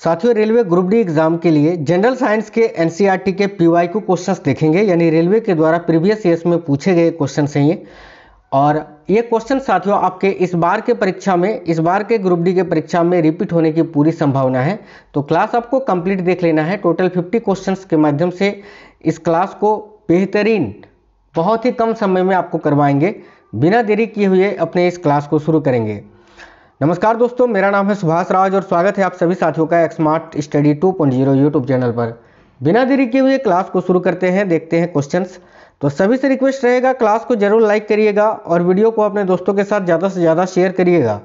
साथियों, railway group D exam के लिए जनरल साइंस के एनसीईआरटी के पीवाईक्यू क्वेश्चंस देखेंगे, यानी रेलवे के द्वारा प्रीवियस ईयर्स में पूछे गए क्वेश्चन हैं ये। और ये क्वेश्चन साथियों आपके इस बार के परीक्षा में, इस बार के ग्रुप डी के परीक्षा में रिपीट होने की पूरी संभावना है। तो क्लास आपको कंप्लीट देख लेना है। टोटल 50 क्वेश्चंस के माध्यम से इस क्लास को बेहतरीन, बहुत ही कम समय में आपको करवाएंगे। बिना देरी किए हुए अपने इस क्लास को शुरू करेंगे। नमस्कार दोस्तों, मेरा नाम है सुभाष राज और स्वागत है आप सभी साथियों का स्मार्ट स्टडी 2.0 यूट्यूब चैनल पर। बिना देरी किए हुए क्लास को शुरू करते हैं, देखते हैं क्वेश्चंस। तो सभी से रिक्वेस्ट रहेगा, क्लास को जरूर लाइक करिएगा और वीडियो को अपने दोस्तों के साथ ज़्यादा से ज़्यादा शेयर करिएगा।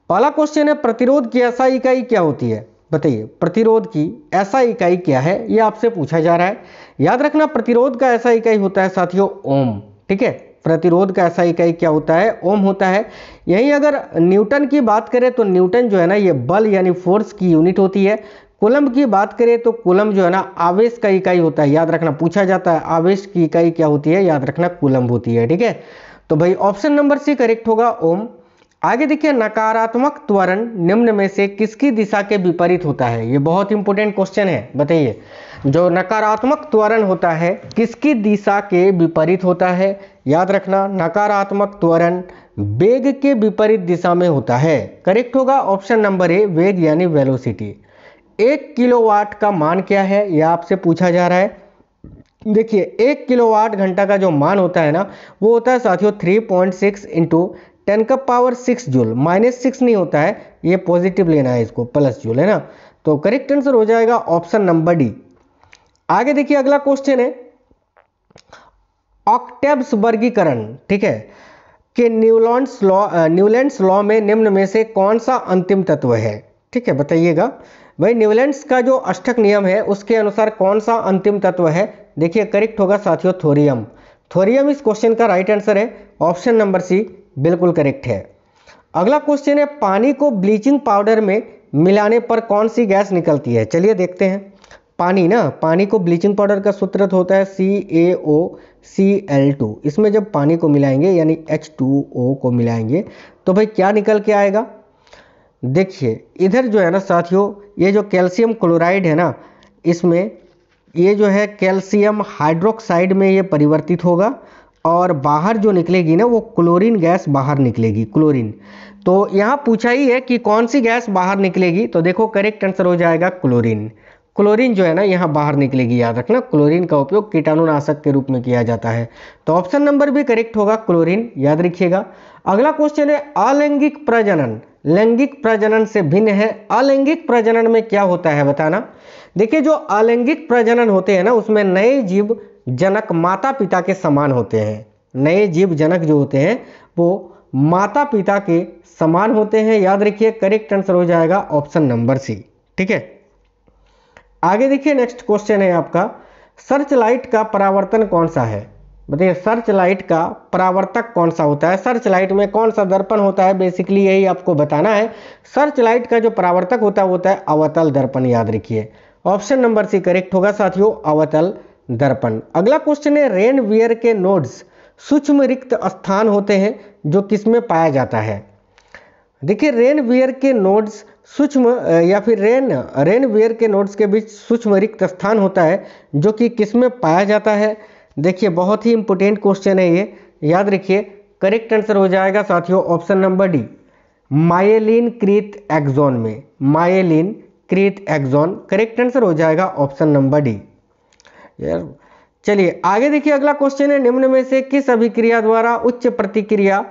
पहला क्वेश्चन है, प्रतिरोध की SI इकाई क्या होती है? बताइए, प्रतिरोध की SI इकाई क्या है, ये आपसे पूछा जा रहा है। याद रखना, प्रतिरोध का SI इकाई होता है साथियों ओम। ठीक है, प्रतिरोध का SI इकाई क्या होता है? ओम होता है। यही अगर न्यूटन की बात करें तो न्यूटन जो है ना, ये बल यानी फोर्स की यूनिट होती है। कूलम्ब की बात करें तो कूलम्ब जो है ना, आवेश का इकाई होता है। याद रखना, पूछा जाता है आवेश की इकाई क्या होती है, याद रखना कूलम्ब होती है। ठीक है, तो भाई ऑप्शन नंबर सी करेक्ट होगा, ओम। आगे देखिए, नकारात्मक त्वरण निम्न में से किसकी दिशा के विपरीत होता है? ये बहुत इंपॉर्टेंट क्वेश्चन है। बताइए, जो नकारात्मक त्वरण होता है किसकी दिशा के विपरीत होता है? याद रखना, नकारात्मक त्वरण वेग के विपरीत दिशा में होता है। करेक्ट होगा ऑप्शन नंबर ए, वेग यानी वेलोसिटी। 1 किलोवाट का मान क्या है, यह आपसे पूछा जा रहा है। देखिए, 1 किलोवाट घंटा का जो मान होता है ना, वो होता है साथियों 3.6 इंटू 10⁻⁶ जूल। -6 नहीं होता है, ये पॉजिटिव लेना है, इसको प्लस जूल है ना। तो करेक्ट आंसर हो जाएगा ऑप्शन नंबर डी। आगे देखिए, अगला क्वेश्चन है, ऑक्टेव्स वर्गीकरण, ठीक है, कि न्यूलैंड्स लॉ में निम्न में से कौन सा अंतिम तत्व है? ठीक है, बताइएगा भाई, न्यूलैंड्स का जो अष्टक नियम है उसके अनुसार कौन सा अंतिम तत्व है? देखिए, करेक्ट होगा साथियों थोरियम। थोरियम इस क्वेश्चन का राइट आंसर है। ऑप्शन नंबर सी बिल्कुल करेक्ट है। अगला क्वेश्चन है, पानी को ब्लीचिंग पाउडर में मिलाने पर कौन सी गैस निकलती है? चलिए देखते हैं। पानी ना, पानी को ब्लीचिंग पाउडर का सूत्र होता है CaOCl2। इसमें जब पानी को मिलाएंगे यानी H2O को मिलाएंगे तो भाई क्या निकल के आएगा? देखिए, इधर जो है ना साथियों, ये जो कैल्शियम क्लोराइड है ना, इसमें ये जो है कैल्शियम हाइड्रोक्साइड में ये परिवर्तित होगा और बाहर जो निकलेगी ना, वो क्लोरीन गैस बाहर निकलेगी, क्लोरीन। तो यहाँ पूछा ही है कि कौन सी गैस बाहर निकलेगी, तो देखो करेक्ट आंसर हो जाएगा क्लोरीन। क्लोरीन जो है ना, यहाँ बाहर निकलेगी। याद रखना, क्लोरीन का उपयोग कीटाणुनाशक के रूप में किया जाता है। तो ऑप्शन नंबर भी करेक्ट होगा, क्लोरीन, याद रखिएगा। अगला क्वेश्चन है, अलैंगिक प्रजनन लैंगिक प्रजनन से भिन्न है। अलैंगिक प्रजनन में क्या होता है बताना। देखिए, जो अलैंगिक प्रजनन होते हैं ना, उसमें नए जीव जनक माता पिता के समान होते हैं। नए जीव जनक जो होते हैं वो माता पिता के समान होते हैं। याद रखिए, करेक्ट आंसर हो जाएगा ऑप्शन नंबर सी। ठीक है, आगे देखिए, नेक्स्ट क्वेश्चन है आपका, सर्च लाइट का परावर्तन कौन सा है? बताइए, सर्च लाइट का परावर्तक कौन सा होता है? सर्च लाइट में कौन सा दर्पण होता है? बेसिकली यही आपको बताना है। सर्च लाइट का जो परावर्तक होता है वो होता है अवतल दर्पण। याद रखिए, ऑप्शन नंबर सी करेक्ट होगा साथियों, अवतल दर्पण। अगला क्वेश्चन है, रेन वियर के नोड्स सूक्ष्म रिक्त स्थान होते हैं जो किसमें पाया जाता है? देखिए, रेन वियर के नोड्स सूक्ष्म या फिर रेन वियर के नोड्स के बीच सूक्ष्म रिक्त स्थान होता है जो कि किसमें पाया जाता है? देखिए, बहुत ही इंपॉर्टेंट क्वेश्चन है ये, याद रखिए। करेक्ट आंसर हो जाएगा साथियों ऑप्शन नंबर डी, माइलिन कृत एक्सोन में। माइलिन कृत एक्सोन, करेक्ट आंसर हो जाएगा ऑप्शन नंबर डी। यार चलिए आगे देखिए, अगला क्वेश्चन है, निम्न में से किस अभिक्रिया द्वारा उच्च प्रतिक्रिया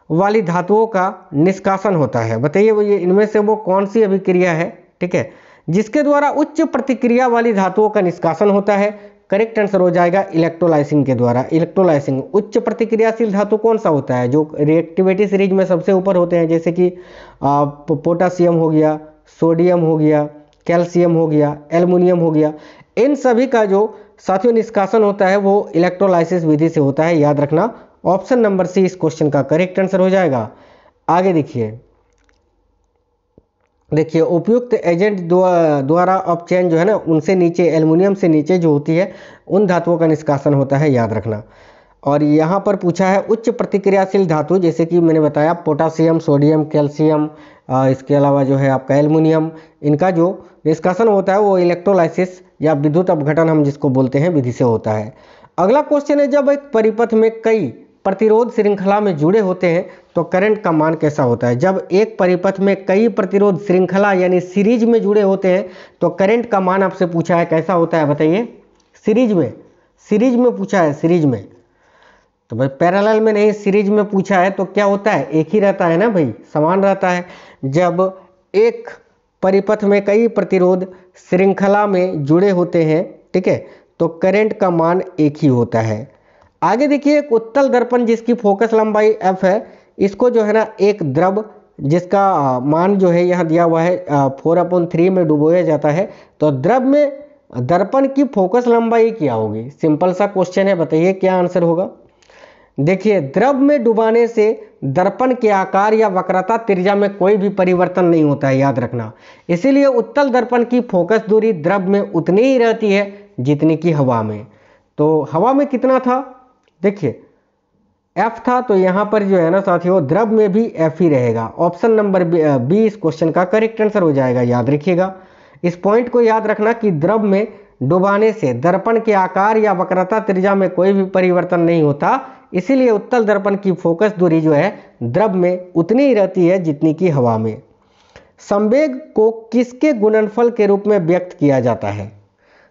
वाली धातुओं का निष्कासन होता है? बताइए, वो ये इनमें से वो कौन सी अभिक्रिया है, ठीक है, जिसके द्वारा उच्च प्रतिक्रिया वाली धातुओं का निष्कासन होता है? करेक्ट आंसर हो जाएगा इलेक्ट्रोलाइसिंग के द्वारा। इलेक्ट्रोलाइसिंग। उच्च प्रतिक्रियाशील धातु कौन सा होता है? जो रिएक्टिविटी सीरीज में सबसे ऊपर होते हैं, जैसे कि पोटासियम हो गया, सोडियम हो गया, कैल्शियम हो गया, एल्युमिनियम हो गया। इन सभी का जो साथियों निष्कासन होता है वो इलेक्ट्रोलाइसिस विधि से होता है। याद रखना, ऑप्शन नंबर सी इस क्वेश्चन का करेक्ट आंसर हो जाएगा। आगे देखिए, उपयुक्त एजेंट द्वारा अपचयन जो है ना, उनसे नीचे, एल्युमिनियम से नीचे जो होती है, उन धातुओं का निष्कासन होता है। याद रखना। और यहाँ पर पूछा है उच्च प्रतिक्रियाशील धातु, जैसे कि मैंने बताया पोटासियम, सोडियम, कैल्शियम, इसके अलावा जो है आपका एल्युमिनियम, इनका जो निष्कासन होता है वो इलेक्ट्रोलाइसिस या विद्युत अपघटन हम जिसको बोलते हैं विधि से होता है। अगला क्वेश्चन है, जब एक परिपथ में कई प्रतिरोध श्रृंखला में जुड़े होते हैं तो करंट का मान कैसा होता है। जब एक परिपथ में कई प्रतिरोध श्रृंखला यानी सीरीज में जुड़े होते हैं तो करंट का मान आपसे पूछा है कैसा होता है, बताइए। सीरीज में पूछा है, सीरीज में, तो भाई पैरेलल में नहीं, सीरीज में पूछा है तो क्या होता है, एक ही रहता है ना भाई, समान रहता है। जब एक परिपथ में कई प्रतिरोध श्रृंखला में जुड़े होते हैं, ठीक है, तो करंट का मान एक ही होता है। आगे देखिए, एक उत्तल दर्पण जिसकी फोकस लंबाई f है, इसको जो है ना एक द्रव जिसका मान जो है यहाँ दिया हुआ है 4/3 में डुबोया जाता है, तो द्रव में दर्पण की फोकस लंबाई क्या होगी। सिंपल सा क्वेश्चन है, बताइए क्या आंसर होगा। देखिए, द्रव में डुबाने से दर्पण के आकार या वक्रता त्रिज्या में कोई भी परिवर्तन नहीं होता है, याद रखना। इसीलिए उत्तल दर्पण की फोकस दूरी द्रव में उतनी ही रहती है जितनी की हवा में। तो हवा में कितना था, देखिए f था, तो यहाँ पर जो है ना साथियों द्रव में भी f ही रहेगा। ऑप्शन नंबर बी इस क्वेश्चन का करेक्ट आंसर हो जाएगा, याद रखिएगा। इस पॉइंट को याद रखना कि द्रव में डुबाने से दर्पण के आकार या वक्रता त्रिज्या में कोई भी परिवर्तन नहीं होता, इसीलिए उत्तल दर्पण की फोकस दूरी जो है द्रव में उतनी ही रहती है जितनी की हवा में। संवेग को किसके गुणनफल के रूप में व्यक्त किया जाता है।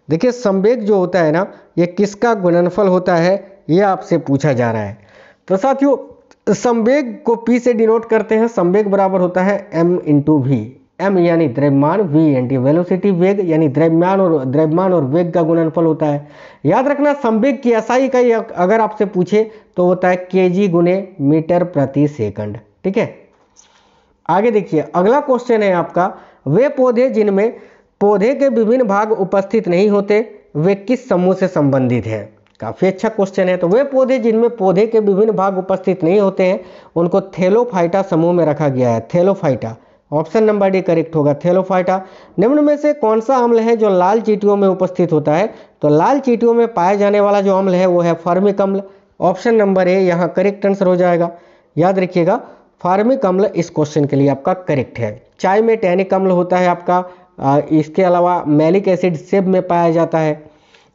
देखिए, संवेग जो होता है ना, ये किसका गुणनफल होता है, ये आपसे पूछा जा रहा है। तो साथियों संवेग को P से डिनोट करते हैं। संवेग बराबर होता है m × v। m यानी द्रव्यमान, v यानी वेलोसिटी वेग, यानी द्रव्यमान और वेग का गुणनफल होता है। याद रखना, संवेग की SI इकाई अगर आपसे पूछे तो होता है kg × मीटर प्रति सेकंड, ठीक है। आगे देखिए, अगला क्वेश्चन है आपका, वे पौधे जिनमें पौधे के विभिन्न भाग उपस्थित नहीं होते वे किस समूह से संबंधित है। काफी अच्छा क्वेश्चन है। तो वे पौधे जिनमें पौधे के विभिन्न भाग उपस्थित नहीं होते हैं उनको थैलोफाइटा समूह में रखा गया है। Thallophyta, option number D correct होगा, थैलोफाइटा। निम्न में से कौन सा अम्ल है जो लाल चींटियों में उपस्थित होता है। तो लाल चींटियों में पाया जाने वाला जो अम्ल है वो है फार्मिक अम्ल। ऑप्शन नंबर ए यहाँ करेक्ट आंसर हो जाएगा, याद रखिएगा। फार्मिक अम्ल इस क्वेश्चन के लिए आपका करेक्ट है। चाय में टैनिक अम्ल होता है आपका, इसके अलावा मैलिक एसिड सेब में पाया जाता है।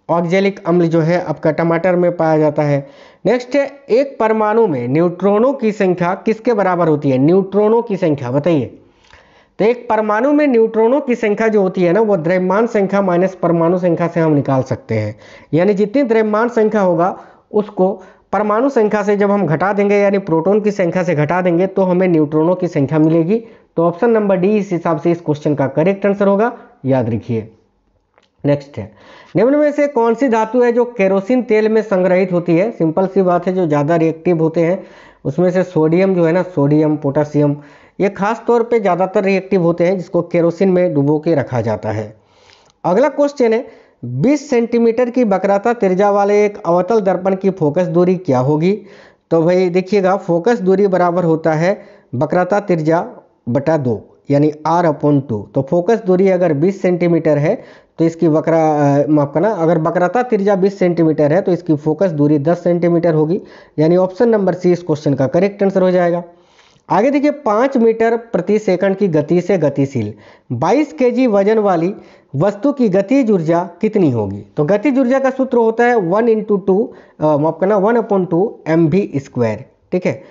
ऑक्जेलिक अम्ल जो है आपका टमाटर में पाया जाता है। नेक्स्ट है, एक परमाणु में न्यूट्रॉनों की संख्या किसके बराबर होती है। न्यूट्रॉनों की संख्या बताइए। तो एक परमाणु में न्यूट्रॉनों की संख्या जो होती है ना, वो द्रव्यमान संख्या माइनस परमाणु संख्या से हम निकाल सकते हैं। यानी जितनी द्रव्यमान संख्या होगा उसको परमाणु संख्या से जब हम घटा देंगे, यानी प्रोटॉन की संख्या से घटा देंगे, तो हमें न्यूट्रॉनों की संख्या मिलेगी। तो ऑप्शन नंबर डी इस हिसाब से इस क्वेश्चन का करेक्ट आंसर होगा, याद रखिए। नेक्स्ट है, निम्न में से कौन सी धातु है जो केरोसिन तेल में संग्रहित होती है। सिंपल सी बात है, जो ज़्यादा रिएक्टिव होते हैं उसमें से सोडियम जो है ना, सोडियम पोटासियम, ये खास तौर पे ज़्यादातर रिएक्टिव होते हैं जिसको केरोसिन में डुबो के रखा जाता है। अगला क्वेश्चन है, 20 सेंटीमीटर की वक्रता त्रिज्या वाले एक अवतल दर्पण की फोकस दूरी क्या होगी। तो भाई देखिएगा, फोकस दूरी बराबर होता है वक्रता त्रिज्या बटा 2 यानी r/2। तो फोकस दूरी अगर 20 सेंटीमीटर है तो इसकी माफ करना, अगर वक्रता त्रिज्या 20 सेंटीमीटर है तो इसकी फोकस दूरी 10 सेंटीमीटर होगी, यानी ऑप्शन नंबर सी इस क्वेश्चन का करेक्ट आंसर हो जाएगा। आगे देखिए, 5 मीटर प्रति सेकंड की गति से गतिशील 22 kg वजन वाली वस्तु की गतिज ऊर्जा कितनी होगी। तो गतिज ऊर्जा का सूत्र होता है 1/2 माफ करना 1/2 mv², ठीक है।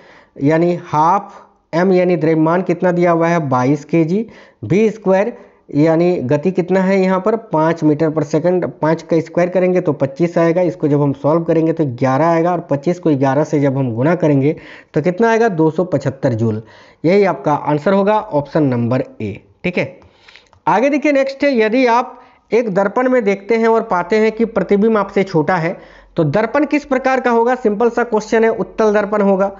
यानी हाफ m यानी द्रव्यमान कितना दिया हुआ है 22 kg, v² यानी गति कितना है यहाँ पर 5 मीटर पर सेकंड। 5 का स्क्वायर करेंगे तो 25 आएगा, इसको जब हम सॉल्व करेंगे तो 11 आएगा, और 25 को 11 से जब हम गुना करेंगे तो कितना आएगा 275 जूल। यही आपका आंसर होगा, ऑप्शन नंबर ए, ठीक है। आगे देखिए, नेक्स्ट है, यदि आप एक दर्पण में देखते हैं और पाते हैं कि प्रतिबिंब आपसे छोटा है तो दर्पण किस प्रकार का होगा। सिंपल सा क्वेश्चन है, उत्तल दर्पण होगा।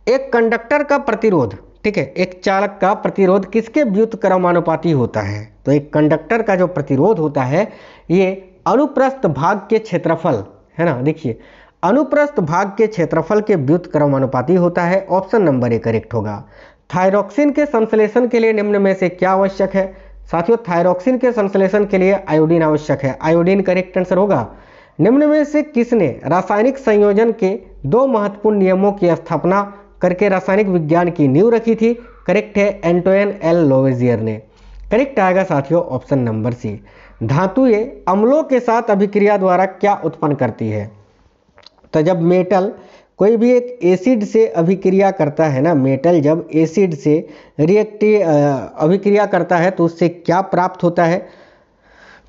एक कंडक्टर का प्रतिरोध, ठीक है, एक चालक का प्रतिरोध किसके व्युत्क्रमानुपाती होता है। तो एक कंडक्टर का जो प्रतिरोध होता है ये अनुप्रस्थ भाग के क्षेत्रफल है ना, देखिए अनुप्रस्थ भाग के क्षेत्रफल के व्युत्क्रमानुपाती होता है। ऑप्शन नंबर ए करेक्ट होगा। थायरॉक्सिन के संश्लेषण के लिए निम्न में से क्या आवश्यक है। साथियों, थायरॉक्सिन के संश्लेषण के लिए आयोडीन आवश्यक है, आयोडीन करेक्ट आंसर होगा। निम्न में से किसने रासायनिक संयोजन के 2 महत्वपूर्ण नियमों की स्थापना करके रासायनिक विज्ञान की नींव रखी थी। करेक्ट है एंटोइन एल लोवेजियर ने। करेक्ट आएगा साथियों ऑप्शन नंबर सी। धातुएं अम्लों के साथ अभिक्रिया द्वारा क्या उत्पन्न करती है? तो जब मेटल कोई भी एक एसिड से अभिक्रिया करता है ना, मेटल जब एसिड से रिएक्टिव अभिक्रिया करता है तो उससे क्या प्राप्त होता है?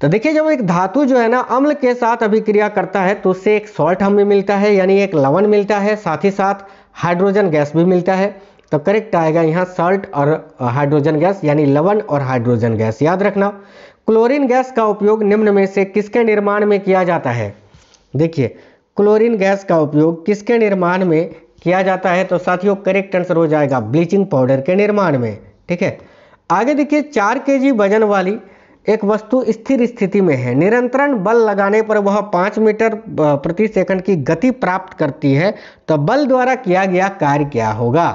तो देखिए जब एक धातु जो है ना अम्ल के साथ अभिक्रिया करता है तो उससे एक सॉल्ट हमें मिलता है, यानी एक लवण मिलता है, साथ ही साथ हाइड्रोजन गैस भी मिलता है। तो करेक्ट आएगा यहाँ सॉल्ट और हाइड्रोजन गैस, यानी लवण और हाइड्रोजन गैस। याद रखना क्लोरीन गैस का उपयोग निम्न में से किसके निर्माण में किया जाता है? देखिए क्लोरीन गैस का उपयोग किसके निर्माण में किया जाता है? तो साथियों करेक्ट आंसर हो जाएगा ब्लीचिंग पाउडर के निर्माण में। ठीक है, आगे देखिए 4 kg वजन वाली एक वस्तु स्थिर स्थिति में है, निरंतर बल लगाने पर वह 5 मीटर प्रति सेकंड की गति प्राप्त करती है, तो बल द्वारा किया गया कार्य क्या होगा?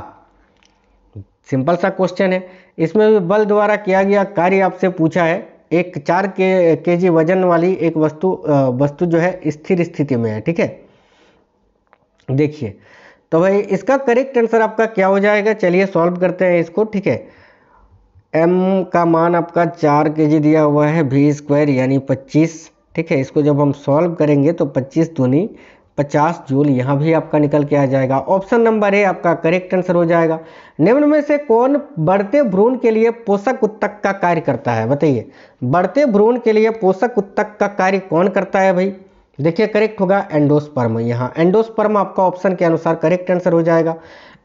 सिंपल सा क्वेश्चन है, इसमें भी बल द्वारा किया गया कार्य आपसे पूछा है। एक 4 kg वजन वाली एक वस्तु जो है स्थिर स्थिति में है। ठीक है, देखिए तो भाई इसका करेक्ट आंसर आपका क्या हो जाएगा? चलिए सॉल्व करते हैं इसको। ठीक है, m का मान आपका 4 kg दिया हुआ है, v² यानी 25। ठीक है, इसको जब हम सॉल्व करेंगे तो 25 दूनी 50 जूल यहाँ भी आपका निकल के आ जाएगा। ऑप्शन नंबर ए आपका करेक्ट आंसर हो जाएगा। निम्न में से कौन बढ़ते भ्रूण के लिए पोषक उत्तक का कार्य करता है? बताइए बढ़ते भ्रूण के लिए पोषक उत्तक का कार्य कौन करता है भाई? देखिए करेक्ट होगा एंडोस्पर्म। यहाँ एंडोस्पर्म आपका ऑप्शन के अनुसार करेक्ट आंसर हो जाएगा।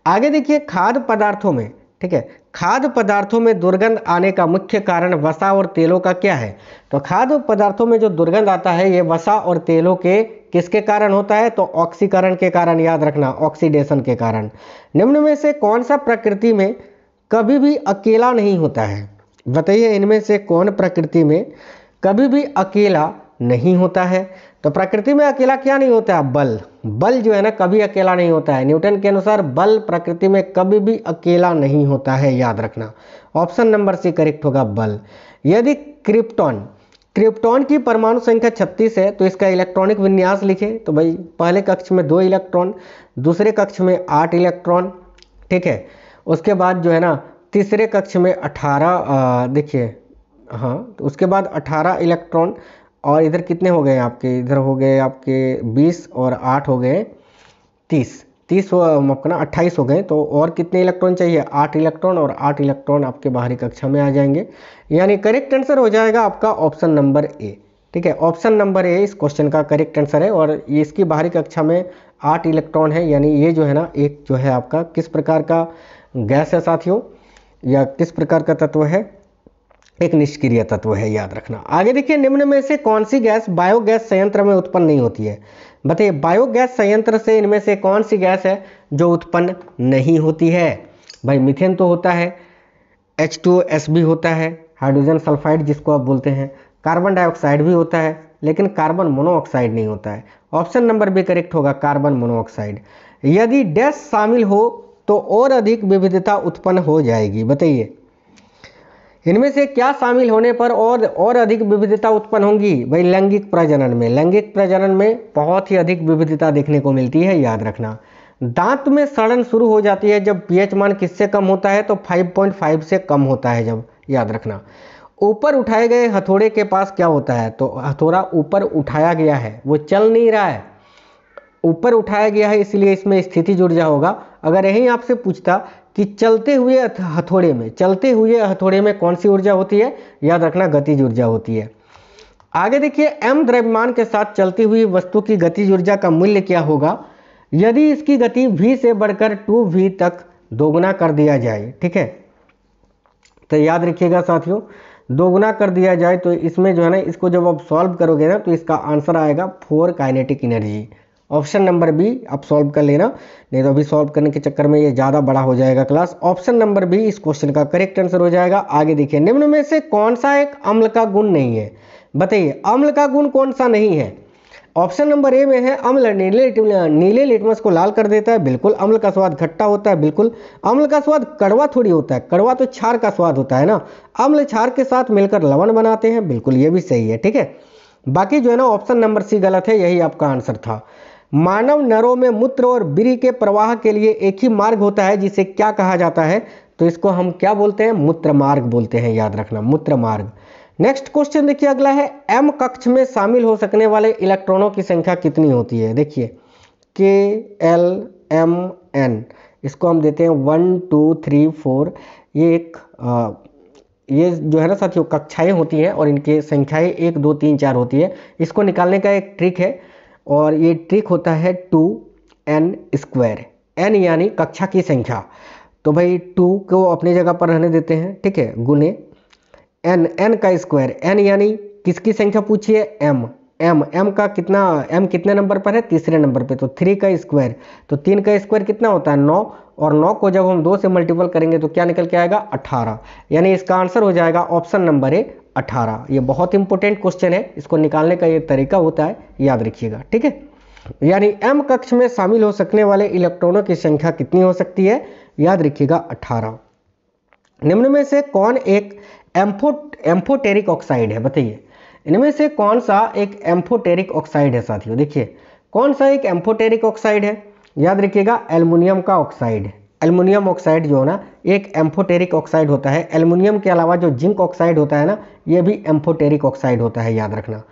आगे देखिए खाद्य पदार्थों में, ठीक है, खाद्य पदार्थों में दुर्गंध आने का मुख्य कारण वसा और तेलों का क्या है? तो खाद्य पदार्थों में जो दुर्गंध आता है ये वसा और तेलों के किसके कारण होता है? तो ऑक्सीकरण के कारण। याद रखना ऑक्सीडेशन के कारण। निम्न में से कौन सा प्रकृति में कभी भी अकेला नहीं होता है? बताइए इनमें से कौन प्रकृति में कभी भी अकेला नहीं होता है? तो प्रकृति में अकेला क्या नहीं होता है? बल। बल जो है ना कभी अकेला नहीं होता है। न्यूटन के अनुसार बल प्रकृति में कभी भी अकेला नहीं होता है। याद रखना ऑप्शन नंबर सी करेक्ट होगा बल। यदि क्रिप्टॉन की परमाणु संख्या 36 है तो इसका इलेक्ट्रॉनिक विन्यास लिखे। तो भाई पहले कक्ष में 2 इलेक्ट्रॉन, दूसरे कक्ष में 8 इलेक्ट्रॉन। ठीक है, उसके बाद जो है ना तीसरे कक्ष में 18 देखिए हाँ, तो उसके बाद 18 इलेक्ट्रॉन। और इधर कितने हो गए आपके? इधर हो गए आपके 20 और 8 हो गए 30 आपका ना 28 हो गए। तो और कितने इलेक्ट्रॉन चाहिए? 8 इलेक्ट्रॉन, और 8 इलेक्ट्रॉन आपके बाहरी कक्षा में आ जाएंगे। यानी करेक्ट आंसर हो जाएगा आपका ऑप्शन नंबर ए। ठीक है, ऑप्शन नंबर ए इस क्वेश्चन का करेक्ट आंसर है। और ये इसकी बाहरी कक्षा में 8 इलेक्ट्रॉन है, यानी ये जो है ना एक जो है आपका किस प्रकार का गैस है साथियों, या किस प्रकार का तत्व है? एक निष्क्रिय तत्व है। याद रखना। आगे देखिए निम्न में से कौन सी गैस बायोगैस संयंत्र में उत्पन्न नहीं होती है? बताइए बायोगैस संयंत्र से इनमें से कौन सी गैस है जो उत्पन्न नहीं होती है? भाई मीथेन तो होता है, H2S भी होता है, हाइड्रोजन सल्फाइड जिसको आप बोलते हैं, कार्बन डाइऑक्साइड भी होता है, लेकिन कार्बन मोनोऑक्साइड नहीं होता है। ऑप्शन नंबर बी करेक्ट होगा कार्बन मोनोऑक्साइड। यदि डैश शामिल हो तो और अधिक विविधता उत्पन्न हो जाएगी। बताइए इनमें से क्या शामिल होने पर और अधिक विविधता उत्पन्न होंगी? भाई लैंगिक प्रजनन में। लैंगिक प्रजनन में बहुत ही अधिक विविधता देखने को मिलती है। याद रखना दांत में सड़न शुरू हो जाती है जब पीएच मान किससे कम होता है? तो 5.5 से कम होता है जब। याद रखना ऊपर उठाए गए हथौड़े के पास क्या होता है? तो हथौड़ा ऊपर उठाया गया है, वो चल नहीं रहा है, ऊपर उठाया गया है, इसलिए इसमें स्थितिज ऊर्जा होगा। अगर यही आपसे पूछता कि चलते हुए हथौड़े में कौन सी ऊर्जा होती है? याद रखना गतिज ऊर्जा होती है। आगे देखिए m द्रव्यमान के साथ चलती हुई वस्तु की गतिज ऊर्जा का मूल्य क्या होगा यदि इसकी गति v से बढ़कर 2v तक दोगुना कर दिया जाए? ठीक है, तो याद रखिएगा साथियों दोगुना कर दिया जाए तो इसमें जो है ना इसको जब आप सॉल्व करोगे ना तो इसका आंसर आएगा 4 kinetic energy. Option number B आप सॉल्व कर लेना, नहीं तो अभी सॉल्व करने के चक्कर में ये ज़्यादा बड़ा हो जाएगा क्लास। ऑप्शन नंबर बी इस क्वेश्चन का करेक्ट आंसर हो जाएगा। आगे देखिए निम्न में से कौन सा एक अम्ल का गुण नहीं है? बताइए अम्ल का गुण कौन सा नहीं है? ऑप्शन नंबर ए में है अम्ल नीले लिटमस को लाल कर देता है। बिल्कुल। अम्ल का स्वाद खट्टा होता है। बिल्कुल। अम्ल का स्वाद कड़वा थोड़ी होता है, कड़वा तो क्षार का स्वाद होता है ना। अम्ल क्षार के साथ मिलकर लवण बनाते हैं। बिल्कुल ये भी सही है। ठीक है, बाकी जो है ना ऑप्शन नंबर सी गलत है, यही आपका आंसर था। मानव नरों में मूत्र और बीरी के प्रवाह के लिए एक ही मार्ग होता है जिसे क्या कहा जाता है? तो इसको हम क्या बोलते हैं, मूत्र मार्ग बोलते हैं, याद रखना मूत्र मार्ग। नेक्स्ट क्वेश्चन देखिए अगला है, एम कक्ष में शामिल हो सकने वाले इलेक्ट्रॉनों की संख्या कितनी होती है। देखिए KLMN, इसको हम देते हैं 1 2 3 4। ये जो है ना साथियों कक्षाएं होती हैं और इनके संख्याएं 1 2 3 4 होती है। इसको निकालने का एक ट्रिक है और ये ट्रिक होता है 2n²। n यानी कक्षा की संख्या, तो भाई 2 को अपनी जगह पर रहने देते हैं, ठीक है, गुने n का स्क्वायर। n यानी किसकी संख्या पूछी है, m का कितना, m कितने नंबर पर है, तीसरे नंबर पे, तो 3 का स्क्वायर, तो 3 का स्क्वायर कितना होता है 9, और 9 को जब हम 2 से मल्टीपल करेंगे तो क्या निकल के आएगा 18, यानी इसका आंसर हो जाएगा ऑप्शन नंबर ए 18। ये बहुत इंपॉर्टेंट क्वेश्चन है, इसको निकालने का ये तरीका होता है, याद रखिएगा, ठीक है। यानी m कक्ष में शामिल हो सकने वाले इलेक्ट्रॉनों की संख्या कितनी हो सकती है, याद रखिएगा 18। निम्न में से कौन एक एम्फोटेरिक ऑक्साइड है, बताइए इनमें से कौन सा एक एम्फोटेरिक ऑक्साइड है साथियों। देखिए कौन सा एक एम्फोटेरिक ऑक्साइड है, याद रखिएगा एल्युमिनियम का ऑक्साइड। एल्युमिनियम ऑक्साइड जो है ना एक एम्फोटेरिक ऑक्साइड होता है। एल्युमिनियम के अलावा जो जिंक ऑक्साइड होता है ना, ये भी एम्फोटेरिक ऑक्साइड होता है, याद रखना।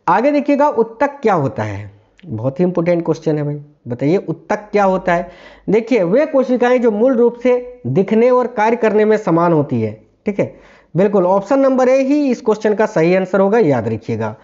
आगे देखिएगा उत्तक क्या होता है, बहुत ही इंपॉर्टेंट क्वेश्चन है भाई, बताइए उत्तक क्या होता है। देखिए वे कोशिकाएं जो मूल रूप से दिखने और कार्य करने में समान होती है, ठीक है, बिल्कुल ऑप्शन नंबर ए ही इस क्वेश्चन का सही आंसर होगा, याद रखिएगा।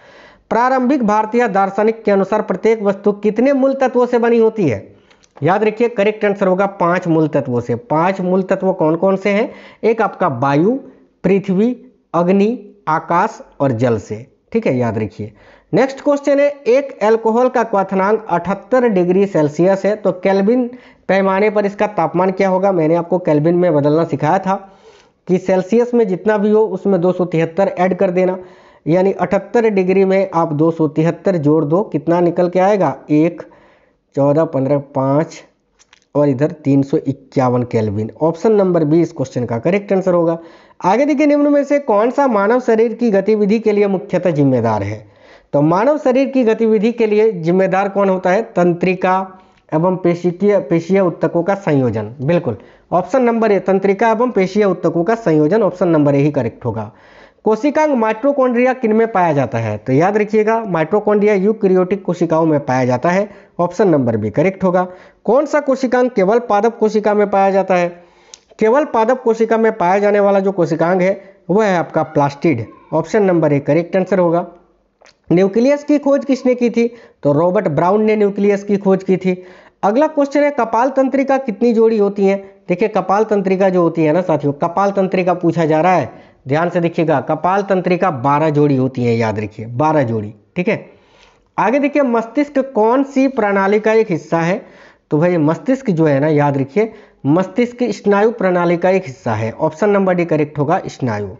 प्रारंभिक भारतीय दार्शनिक के अनुसार प्रत्येक वस्तु कितने मूल तत्वों से बनी होती है, याद रखिए करेक्ट आंसर होगा 5 मूल तत्वों से। 5 मूल तत्व कौन कौन से हैं, एक आपका वायु, पृथ्वी, अग्नि, आकाश और जल से, ठीक है, याद रखिए। नेक्स्ट क्वेश्चन है, एक एल्कोहल का क्वथनांक 78 डिग्री सेल्सियस है, तो केल्विन पैमाने पर इसका तापमान क्या होगा। मैंने आपको केल्विन में बदलना सिखाया था कि सेल्सियस में जितना भी हो उसमें 273 ऐड कर देना, यानी 78 डिग्री में आप 273 जोड़ दो, कितना निकल के आएगा 1 14 15 5 और इधर 351 केल्विन। ऑप्शन नंबर बी इस क्वेश्चन का करेक्ट आंसर होगा। आगे देखिए निम्न में से कौन सा मानव शरीर की गतिविधि के लिए मुख्यतः जिम्मेदार है। तो मानव शरीर की गतिविधि के लिए जिम्मेदार कौन होता है, तंत्रिका एवं पेशीय उत्तकों का संयोजन। बिल्कुल ऑप्शन नंबर ए, तंत्रिका एवं पेशीय उत्तकों का संयोजन, option number A he correct होगा। कोशिकांग माइटोकॉन्ड्रिया किन में पाया जाता है, तो याद रखिएगा माइटोकॉन्ड्रिया यूकैरियोटिक कोशिकाओं में पाया जाता है, ऑप्शन नंबर बी करेक्ट होगा। कौन सा कोशिकांग केवल पादप कोशिका में पाया जाता है, केवल पादप कोशिका में पाया जाने वाला जो कोशिकांग है वह है आपका plastid, option number A correct answer होगा। न्यूक्लियस की खोज किसने की थी, तो रॉबर्ट ब्राउन ने न्यूक्लियस की खोज की थी। अगला क्वेश्चन है, कपाल तंत्रिका कितनी जोड़ी होती हैं। देखिए कपाल तंत्रिका जो होती है ना साथियों, कपाल तंत्रिका पूछा जा रहा है, ध्यान से देखिएगा, कपाल तंत्रिका 12 जोड़ी होती है, याद रखिए 12 जोड़ी, ठीक है। आगे देखिए मस्तिष्क कौन सी प्रणाली का एक हिस्सा है, तो भाई मस्तिष्क जो है ना, याद रखिए मस्तिष्क स्नायु प्रणाली का एक हिस्सा है, ऑप्शन नंबर डी करेक्ट होगा स्नायु।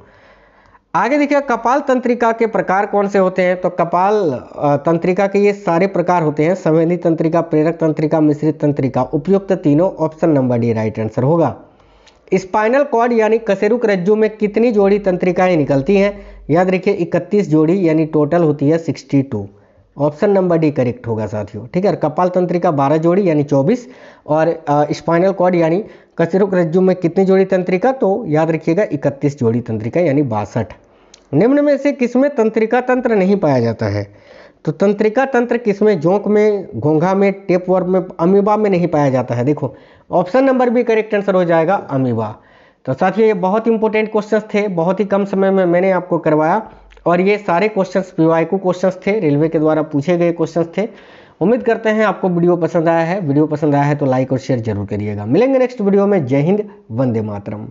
आगे देखिए कपाल तंत्रिका के प्रकार कौन से होते हैं, तो कपाल तंत्रिका के ये सारे प्रकार होते हैं, संवेदी तंत्रिका, प्रेरक तंत्रिका, मिश्रित तंत्रिका, उपयुक्त तीनों, option number D right answer होगा। स्पाइनल कॉर्ड यानी कशेरुक रज्जु में कितनी जोड़ी तंत्रिकाएं निकलती हैं, याद रखिए 31 जोड़ी, यानी टोटल होती है 62, ऑप्शन नंबर डी करेक्ट होगा साथियों, ठीक है। कपाल तंत्रिका 12 जोड़ी यानी 24, और स्पाइनल कॉर्ड यानी कशेरुक रज्जु में कितनी जोड़ी तंत्रिका, तो याद रखिएगा 31 जोड़ी तंत्रिका यानी 62। निम्न में से किसमें तंत्रिका तंत्र नहीं पाया जाता है, तो तंत्रिका तंत्र किसमें, जोंक में, घोंघा में, टेपवर्म में, अमीबा में नहीं पाया जाता है। देखो option number B correct answer हो जाएगा अमीबा। तो साथियों ये बहुत इंपॉर्टेंट क्वेश्चंस थे, बहुत ही कम समय में मैंने आपको करवाया, और ये सारे क्वेश्चंस पीवाईक्यू क्वेश्चंस थे, रेलवे के द्वारा पूछे गए क्वेश्चंस थे। उम्मीद करते हैं आपको वीडियो पसंद आया है। वीडियो पसंद आया है तो लाइक और शेयर जरूर करिएगा। मिलेंगे नेक्स्ट वीडियो में। जय हिंद, वंदे मातरम।